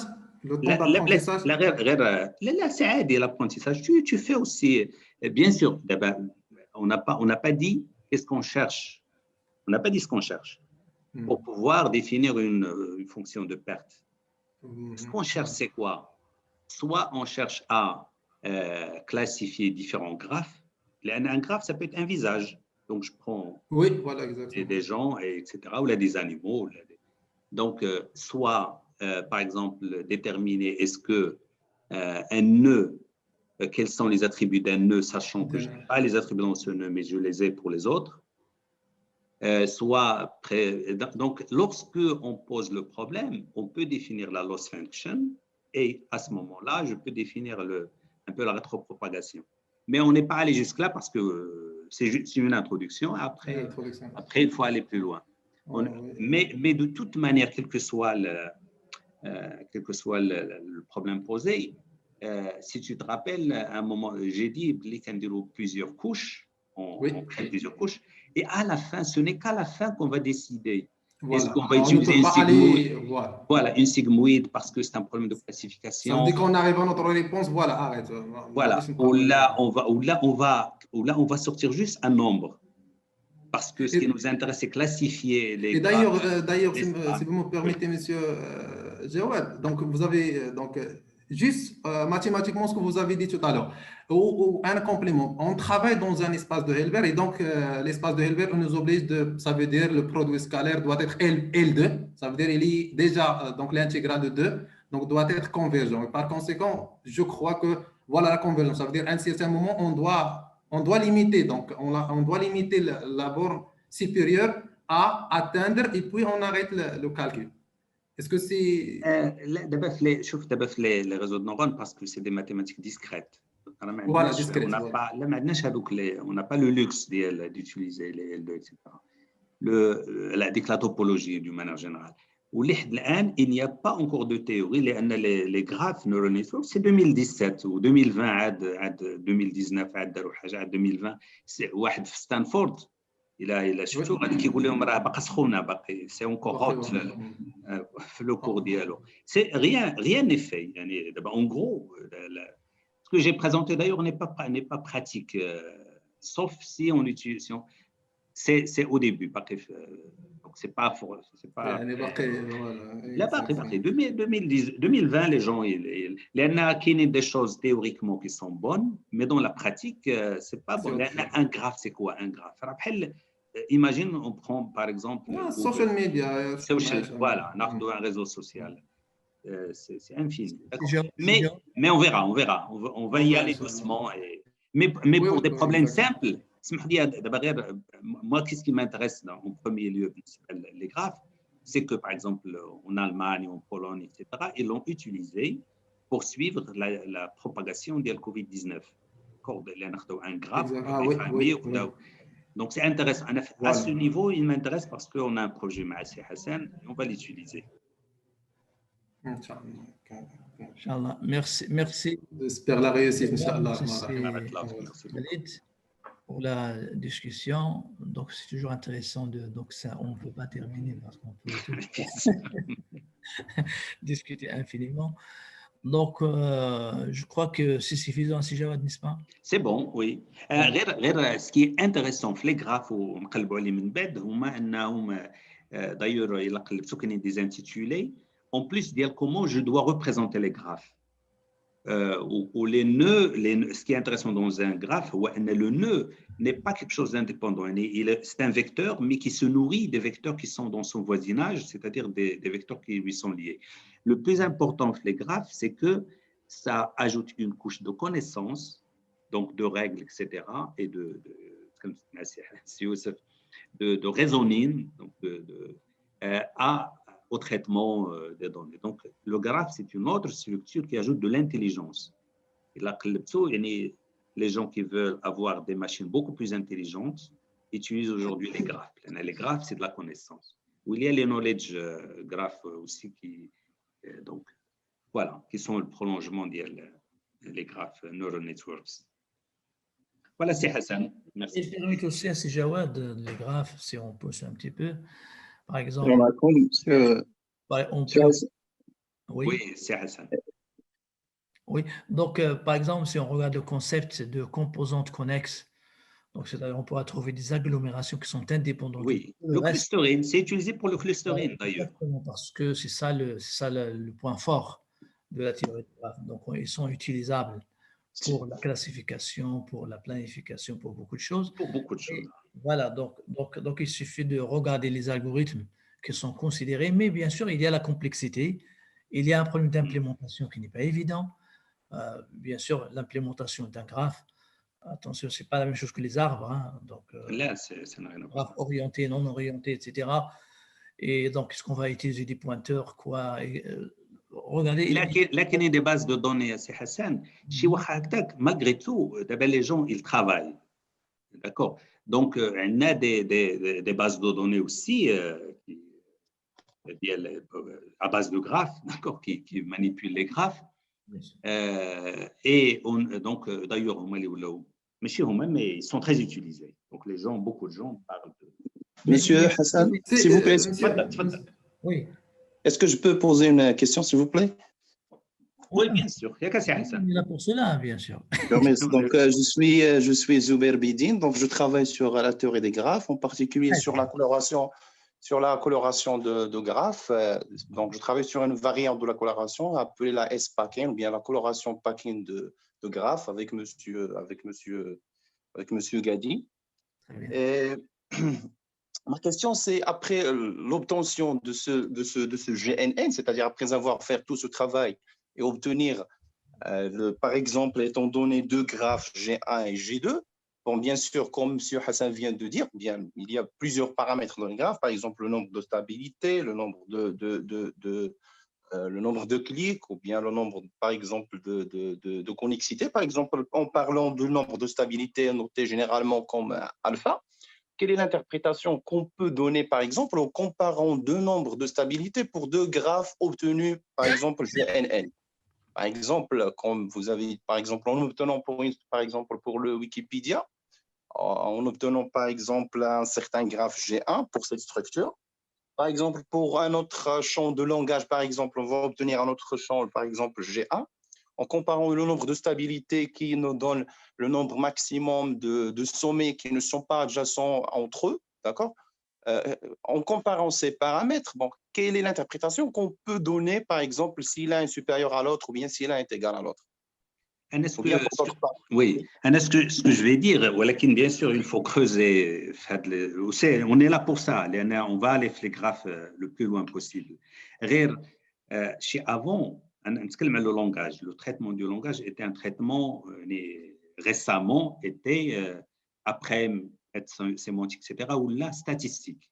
Là, c'est aidé l'apprentissage. Tu fais aussi, bien sûr, on n'a pas dit qu'est-ce qu'on cherche. On n'a pas dit ce qu'on cherche pour pouvoir définir une fonction de perte. Ce qu'on cherche, c'est quoi? Soit on cherche à classifier différents graphes. Un graphe, ça peut être un visage. Donc, je prends des gens, etc., ou là, des animaux. Donc, soit, par exemple, déterminer est-ce que un nœud, quels sont les attributs d'un nœud, sachant que je n'ai pas les attributs dans ce nœud, mais je les ai pour les autres. Donc, lorsque on pose le problème, on peut définir la loss function et à ce moment-là, je peux définir un peu la rétropropagation. Mais on n'est pas allé jusque-là parce que c'est juste une introduction. Après, il faut aller plus loin. Mais de toute manière, quel que soit le problème posé, Si tu te rappelles, à un moment, j'ai dit qu'il y a plusieurs couches, on crée plusieurs couches, et à la fin, ce n'est qu'à la fin qu'on va décider. Est-ce qu'on va utiliser une sigmoïde? Voilà, une sigmoïde parce que c'est un problème de classification. Ça veut dire qu'on arrive à notre réponse, voilà, arrête. Voilà, ou là, on va sortir juste un nombre. Parce que ce qui nous intéresse, c'est classifier les. Et d'ailleurs, si vous me permettez, monsieur Jawad, donc vous avez juste mathématiquement ce que vous avez dit tout à l'heure, ou un complément. On travaille dans un espace de Hilbert et donc l'espace de Hilbert nous oblige ça veut dire le produit scalaire doit être L2, ça veut dire il est déjà donc l'intégrale de 2, donc doit être convergent. Et par conséquent, je crois que voilà la convergence. Ça veut dire à un certain moment on doit limiter, donc on doit limiter la borne supérieure à atteindre et puis on arrête le calcul. Est-ce que c'est… D'abord, les réseaux de neurones, parce que c'est des mathématiques discrètes. Voilà, discrètes. On n'a pas le luxe d'utiliser les L2, etc. La topologie d'une manière générale. Il n'y a pas encore de théorie. Les graphes neural networks, c'est 2017 ou 2020, 2019, 2020. C'est Stanford. Il a surtout qui voulait c'est encore hot le cours dialogue. C'est rien n'est fait. En gros, ce que j'ai présenté d'ailleurs n'est pas pratique, sauf si on utilise. C'est au début, donc c'est pas. Là-bas, 2020, les gens, il y en a qui ont des choses théoriquement qui sont bonnes, mais dans la pratique, c'est pas bon. Un graphe, c'est quoi un graphe? Imagine, on prend par exemple. Social media. Voilà, on a un réseau social. C'est infini. Mais on verra. On va y aller doucement. Mais pour des problèmes simples, moi, qu'est-ce qui m'intéresse en premier lieu, les graphes, c'est que par exemple en Allemagne, en Pologne, etc., ils l'ont utilisé pour suivre la propagation de la COVID-19. Un graphe. Donc, c'est intéressant. À ce niveau, il m'intéresse parce qu'on a un projet avec Hassan et on va l'utiliser. Inch'Allah. Merci. J'espère la réussite, Inch'Allah. Pour la discussion. Donc, c'est toujours intéressant. Donc, ça, on ne peut pas terminer parce qu'on peut discuter infiniment. Donc, je crois que c'est suffisant, si Jawad, n'est-ce pas? C'est bon, oui. Ce qui est intéressant, les graphes, d'ailleurs, il y a des intitulés, en plus, dire comment je dois représenter les graphes. Ou les nœuds, ce qui est intéressant dans un graphe, le nœud n'est pas quelque chose d'indépendant. C'est un vecteur, mais qui se nourrit des vecteurs qui sont dans son voisinage, c'est-à-dire des vecteurs qui lui sont liés. Le plus important pour les graphes, c'est que ça ajoute une couche de connaissances, donc de règles, etc., et de raisonning, donc au traitement des données. Donc, le graphe, c'est une autre structure qui ajoute de l'intelligence. Et là, les gens qui veulent avoir des machines beaucoup plus intelligentes utilisent aujourd'hui les graphes. Les graphes, c'est de la connaissance. Il y a les knowledge graphes aussi donc, voilà, qui sont le prolongement des graphes neural networks. Voilà, c'est Hassan. Merci. Il permet aussi à ces Jawad, les graphes, si on pousse un petit peu. Par exemple, oui, c'est Hassan. Oui, donc par exemple, si on regarde le concept de composantes connexes, donc c'est-à-dire on pourra trouver des agglomérations qui sont indépendantes. Oui, le clustering, c'est utilisé pour le clustering d'ailleurs. Parce que c'est ça le point fort de la théorie de graphes. Donc ils sont utilisables pour la classification, pour la planification, pour beaucoup de choses. Pour beaucoup de choses. Voilà, donc il suffit de regarder les algorithmes qui sont considérés, mais bien sûr, il y a la complexité, il y a un problème d'implémentation qui n'est pas évident. Bien sûr, l'implémentation d'un graphe, attention, ce n'est pas la même chose que les arbres. Hein, donc, là, c'est graphe orienté, non orienté, etc. Et donc, est-ce qu'on va utiliser des pointeurs, quoi regardez. Là, il y a des bases de données, c'est Hassan. Malgré tout, les gens, ils travaillent. D'accord. Donc, on a des bases de données aussi à base de graphes, d'accord, qui manipulent les graphes. Et donc, d'ailleurs, mais ils sont très utilisés. Donc, beaucoup de gens parlent de… Monsieur Hassan, s'il vous plaît, Oui. est-ce que je peux poser une question, s'il vous plaît? Oui, bien sûr. Il y a qu'à On est là pour cela, bien sûr. Donc, je suis Zuber Bidin, donc je travaille sur la théorie des graphes, en particulier sur la coloration de graphes. Donc, je travaille sur une variante de la coloration appelée la S-packing, ou bien la coloration packing de graphes avec monsieur Gadi. Et ma question, c'est après l'obtention de ce GNN, c'est-à-dire après avoir fait tout ce travail et obtenir, par exemple, étant donné deux graphes G1 et G2, bon, bien sûr, comme M. Hassan vient de dire, bien, il y a plusieurs paramètres dans les graphes, par exemple le nombre de stabilité, le nombre de clics, ou bien le nombre, par exemple, de connexité. Par exemple, en parlant du nombre de stabilité noté généralement comme alpha, quelle est l'interprétation qu'on peut donner, par exemple, en comparant deux nombres de stabilité pour deux graphes obtenus, par exemple, GNN? Par exemple, comme vous avez, par exemple, en obtenant pour le Wikipédia, en obtenant, par exemple, un certain graphe G1 pour cette structure. Par exemple, pour un autre champ de langage, par exemple, on va obtenir un autre champ, par exemple, G1, en comparant le nombre de stabilité qui nous donne le nombre maximum de sommets qui ne sont pas adjacents entre eux, d'accord? En comparant ces paramètres, bon, quelle est l'interprétation qu'on peut donner, par exemple, si l'un est supérieur à l'autre ou bien si l'un est égal à l'autre? Oui, ce que je vais dire, bien sûr, il faut creuser. On est là pour ça. On va aller faire les graphes le plus loin possible. Avant, le langage, le traitement du langage était un traitement récemment, après sémantique, etc., ou la statistique.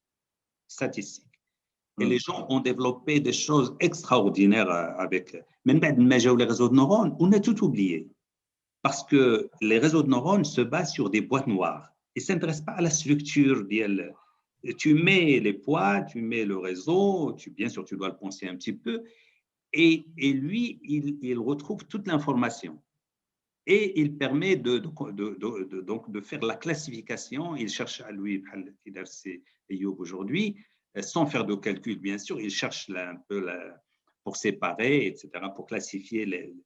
Et les gens ont développé des choses extraordinaires avec. Même les réseaux de neurones, on a tout oublié. Parce que les réseaux de neurones se basent sur des boîtes noires. Ils ne s'intéressent pas à la structure. Tu mets les poids, tu mets le réseau, bien sûr, tu dois le penser un petit peu. Et lui, il retrouve toute l'information. Et il permet de faire la classification. Il cherche à lui, aujourd'hui, sans faire de calcul, bien sûr, il cherche un peu pour séparer, etc., pour classifier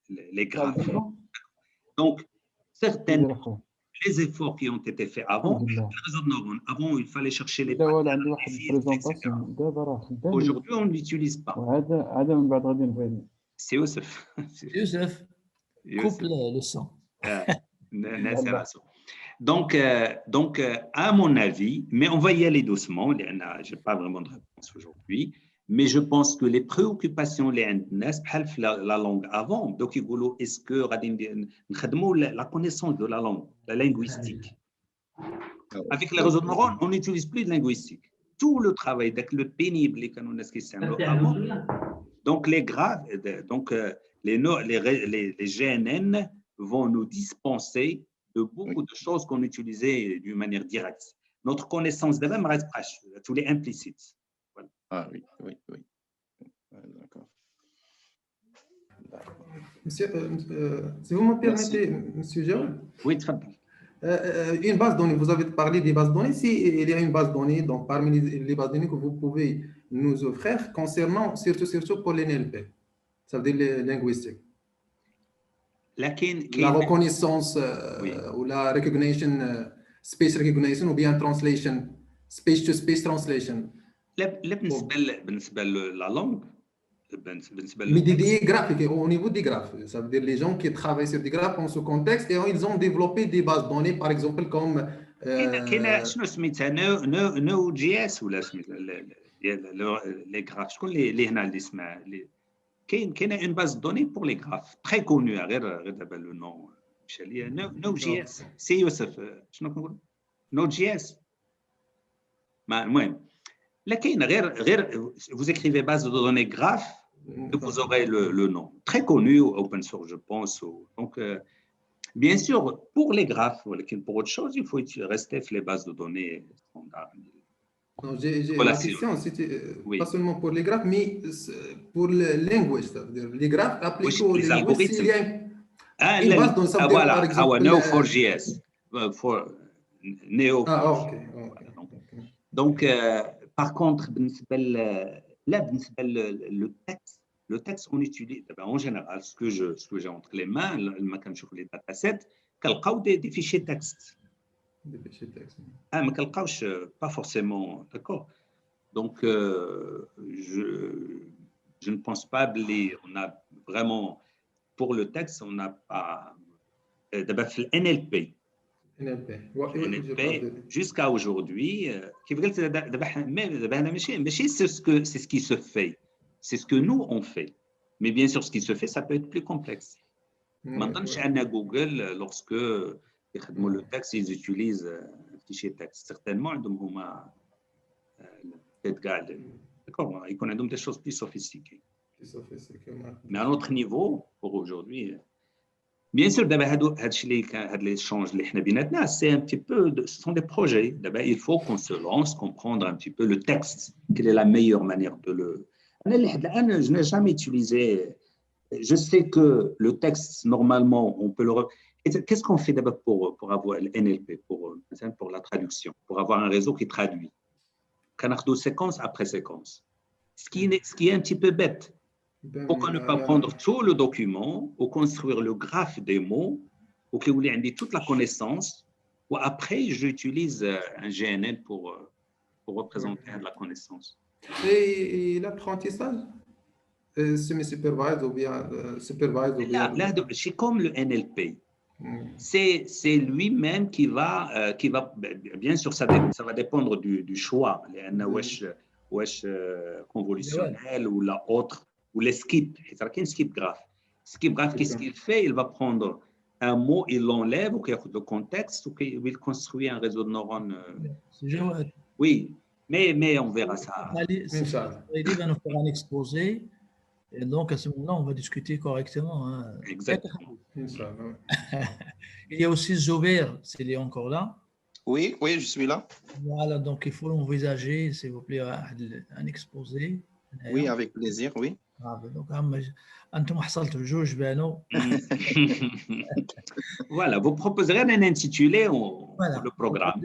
les graphes. Donc, les efforts qui ont été faits avant, les réseaux de neurones, avant, il fallait chercher les patterns, etc. Aujourd'hui, on ne l'utilise pas. C'est Youssef. Youssef, coupe le son. Donc, à mon avis, mais on va y aller doucement, je n'ai pas vraiment de réponse aujourd'hui, mais je pense que les préoccupations la langue avant, donc ils disent est-ce que la connaissance de la langue, la linguistique. Avec les réseaux de neurones, on n'utilise plus de linguistique. Tout le travail, le pénible, avant, donc les graphes, donc les GNN vont nous dispenser de beaucoup de choses qu'on utilisait d'une manière directe. Notre connaissance de la reste proche, tous les implicites. Voilà. Ah oui. D'accord. Monsieur, si vous me permettez, Monsieur Jérôme. Oui, très bien. Une base de données, vous avez parlé des bases de données. S'il y a une base de données, donc parmi les bases de données que vous pouvez nous offrir concernant, surtout pour l'NLP, ça veut dire les linguistiques. La reconnaissance ou la recognition, speech recognition ou bien translation, speech to speech translation. بالنسبة la langue, mais des graphes, au niveau des graphes, ça veut dire les gens qui travaillent sur des graphes en ce contexte et ils ont développé des bases de données, par exemple comme شنو سميتها Node.js ولا les graphes شكون اللي هنا اللي اسمها كاين une base de données pour les graphes très connue غير دابا le nom مشى ليا Node.js سي يوسف شنو كنقول Node.js المهم لا كاين غير vous écrivez base de données graph et vous aurez le nom très connu open source je pense donc bien sûr pour les graphes pour autre chose il faut rester sur les bases de données standards Non, la relation. question, c'était Oui. pas seulement pour les graphes, mais pour le language, c'est-à-dire les graphes appliqués aux les linguistes, s'il y a Ah, une base, donc ça veut dire, par voilà, exemple... Neo4JS. Neo4JS. ok. Voilà, donc, par contre, بالنسبة le texte, on utilise, en général, ce que j'ai entre les mains, لما كنشوف les datasets, كنلقاو des fichiers texte. Des fichiers texte. Ah, mais كنلقاوش pas forcément, d'accord. Donc, je ne pense pas on a vraiment, pour le texte, on n'a pas, d'abord, le NLP. NLP, jusqu'à aujourd'hui, c'est ce qui se fait. C'est ce que nous, on fait. Mais bien sûr, ce qui se fait, ça peut être plus complexe. Maintenant, chez Google, lorsque le texte, ils utilisent un fichier texte. Certainement, d'accord, ils connaissent des choses plus sophistiquées. Mais à notre niveau, pour aujourd'hui, bien sûr, l'échange, c'est un petit peu, ce sont des projets. D'abord, il faut qu'on se lance, comprendre un petit peu le texte, quelle est la meilleure manière de le... Je n'ai jamais utilisé... Je sais que le texte, normalement, on peut le... Qu'est-ce qu'on fait d'abord pour avoir le NLP, pour la traduction, pour avoir un réseau qui traduit? Qu'on séquence après séquence. Ce qui est un petit peu bête. Pourquoi ne pas prendre tout le document ou construire le graphe des mots ou que vous ayez toute la connaissance ou après j'utilise un GNN pour représenter la connaissance. Et l'apprentissage semi-supervised ou bien supervised ou bien... Là, c'est comme le NLP. C'est lui-même qui va, bien sûr, ça va dépendre du choix, les wesh convolutionnel ou la autre, ou les skips. C'est un skip graph. Skip graph, qu'est-ce qu'il fait? Il va prendre un mot, il l'enlève, ou qu'il y a le contexte, ou qu'il construit un réseau de neurones. Oui, mais on verra ça. Il va nous faire un exposé. Et donc, à ce moment-là, on va discuter correctement. Hein. Exactement. Il y a aussi Zoubert, s'il est encore là. Oui, je suis là. Voilà, donc il faut envisager, s'il vous plaît, un exposé. Oui, avec plaisir, oui. Donc, أنتم حصلتوا جوج بانوا. Voilà, vous proposerez un intitulé pour le programme.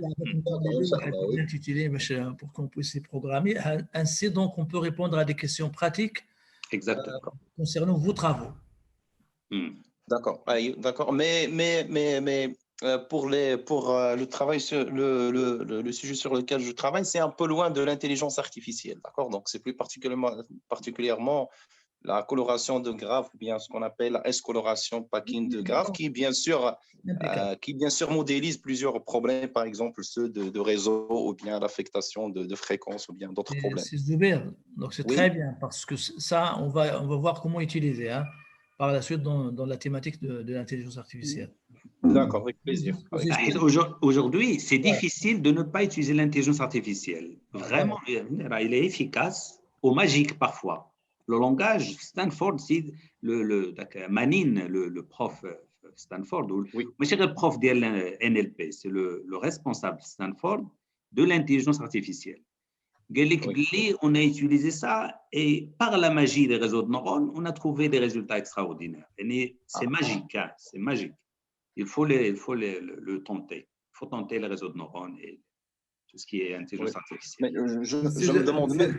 Un intitulé pour qu'on puisse programmer. Ainsi, donc, on peut répondre à des questions pratiques. Exactement. Concernant vos travaux. D'accord, mais pour le travail, le sujet sur lequel je travaille, c'est un peu loin de l'intelligence artificielle, d'accord? Donc, c'est plus particulièrement la coloration de graphes, ou bien ce qu'on appelle la S-coloration packing de graphes, qui bien sûr modélise plusieurs problèmes, par exemple ceux de réseau, ou bien l'affectation de fréquences, ou bien d'autres problèmes. C'est Zubair, donc c'est très bien, parce que ça, on va voir comment utiliser par la suite dans la thématique de l'intelligence artificielle. D'accord, avec plaisir. Aujourd'hui, c'est difficile de ne pas utiliser l'intelligence artificielle. Vraiment, il est efficace, au magique parfois. Le langage, Stanford, c'est Manin, le prof Stanford, c'est le prof de NLP, c'est le responsable Stanford de l'intelligence artificielle. On a utilisé ça et par la magie des réseaux de neurones, on a trouvé des résultats extraordinaires. C'est magique, c'est magique. Il faut le tenter. Il faut tenter les réseaux de neurones et tout ce qui est intelligence artificielle. Mais je me demande même...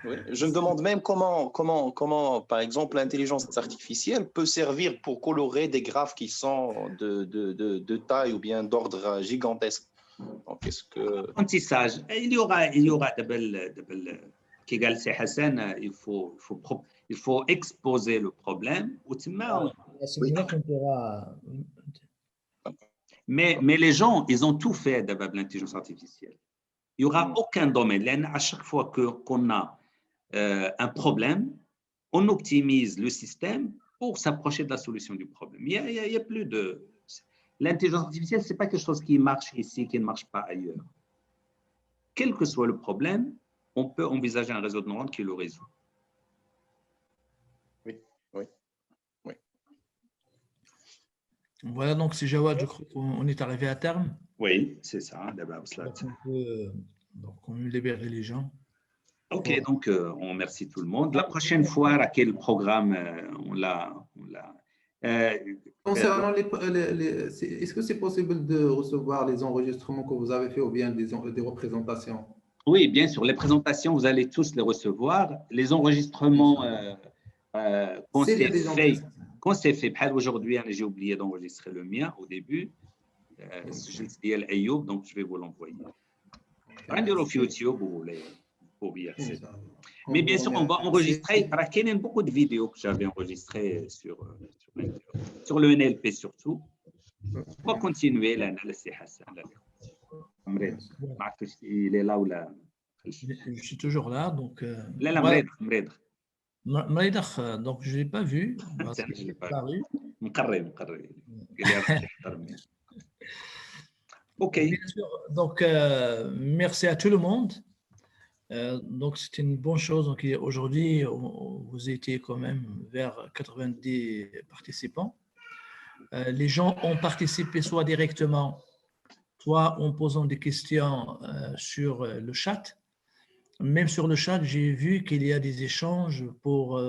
Oui, je me demande même comment, par exemple, l'intelligence artificielle peut servir pour colorer des graphes qui sont de taille ou bien d'ordre gigantesque. Donc, est-ce que... Apprentissage. Il y aura il faut exposer le problème. Mais les gens, ils ont tout fait d'abord l'intelligence artificielle. Il n'y aura aucun domaine. À chaque fois qu'on a un problème, on optimise le système pour s'approcher de la solution du problème. Il y a plus de... L'intelligence artificielle, ce n'est pas quelque chose qui marche ici, qui ne marche pas ailleurs. Quel que soit le problème, on peut envisager un réseau de neurones qui le résout. Oui. Voilà, donc c'est Jawad, je crois qu'on est arrivé à terme. Oui, c'est ça. Donc qu'on libère les gens. Ok, donc on remercie tout le monde. La prochaine fois, à quel programme on l'a Concernant est-ce que c'est possible de recevoir les enregistrements que vous avez fait ou bien des représentations? Oui, bien sûr. Les présentations, vous allez tous les recevoir. Les enregistrements qu'on S'il y a s'est des fait, aujourd'hui, hein, j'ai oublié d'enregistrer le mien au début. Je le dis à Ayoub, donc je vais vous l'envoyer. Rendez-le sur YouTube, vous voulez, pour y accéder. Mais bien sûr, on va enregistrer. Il y a beaucoup de vidéos que j'avais enregistrées sur le NLP surtout. On va continuer l'analyse. Il est là ou là? Je suis toujours là, donc. Là, Mredr. Mredr, donc je ne l'ai pas vu. Je ne l'ai pas vu. Ok. Bien sûr, donc merci à tout le monde. Donc c'est une bonne chose. Donc aujourd'hui, vous étiez quand même vers 90 participants. Les gens ont participé soit directement, soit en posant des questions sur le chat. Même sur le chat, j'ai vu qu'il y a des échanges pour,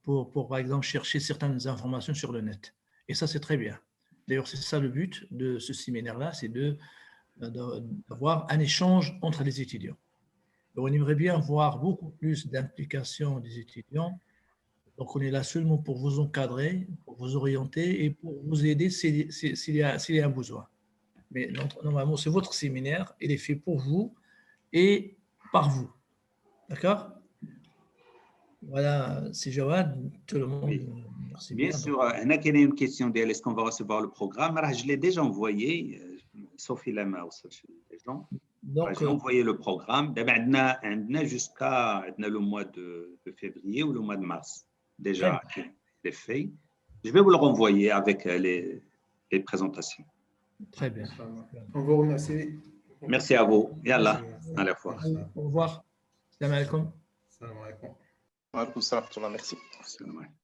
par exemple, chercher certaines informations sur le net. Et ça, c'est très bien. D'ailleurs, c'est ça le but de ce séminaire-là, c'est d'avoir un échange entre les étudiants. Et on aimerait bien voir beaucoup plus d'implication des étudiants. Donc, on est là seulement pour vous encadrer, pour vous orienter et pour vous aider s'il y a un besoin. Mais normalement, c'est votre séminaire, il est fait pour vous et par vous. D'accord? Voilà, c'est Jawad, tout le monde. Oui. Merci bien sûr, il y a une question de est-ce qu'on va recevoir le programme? Je l'ai déjà envoyé, sauf il a les gens. Donc, j'ai envoyé le programme. On a jusqu'à le mois de février ou le mois de mars déjà qui est fait. Je vais vous le renvoyer avec les présentations. Très bien. On vous remercie. Merci à vous. Yallah, à la fois. Au revoir. Salam alaikum. Salam alaikum. Wa alaikum salam, merci. Salam alaikum.